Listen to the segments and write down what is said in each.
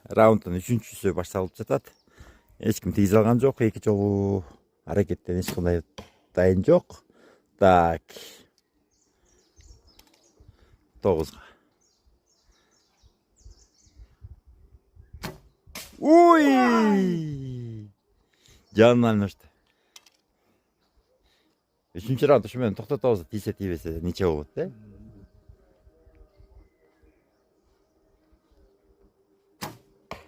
раундтун 3-сү башталып жатат. Эч ким тийиз алган жок. Эки жолу аракеттен эч кандай дайын жок. Так. 9. Ой! Жанынан айнышты. 3-чү раунд ушу менен токтотобуз, тийсе тийбесе нече болот, э?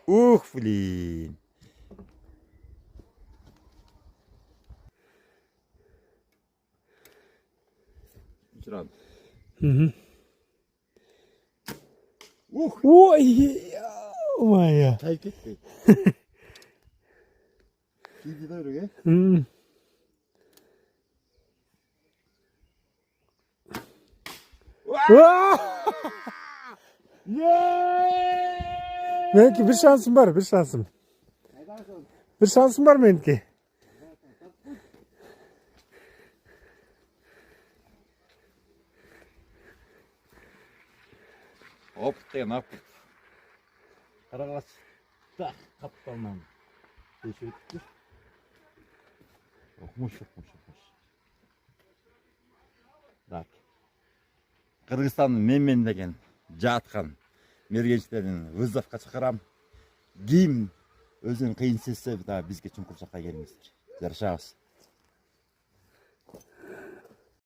Ух, блин. Раунд. Ух! Ой, моя. Тай кетти. Кийди да өрөг, э? Meniki bir şansım var, bir şansım. Bir şansım var meniki. Опыт деген опыт. Карагач. Так, капталман. Тешип өттү. Окмуш. Так. Кыргызстандын Менмен деген жаткан мергенчилерин вызовко чакырам. Ким өзүн кыйын сезсе да бизге чуңкурчакка келиңиздер. Жарашабыз.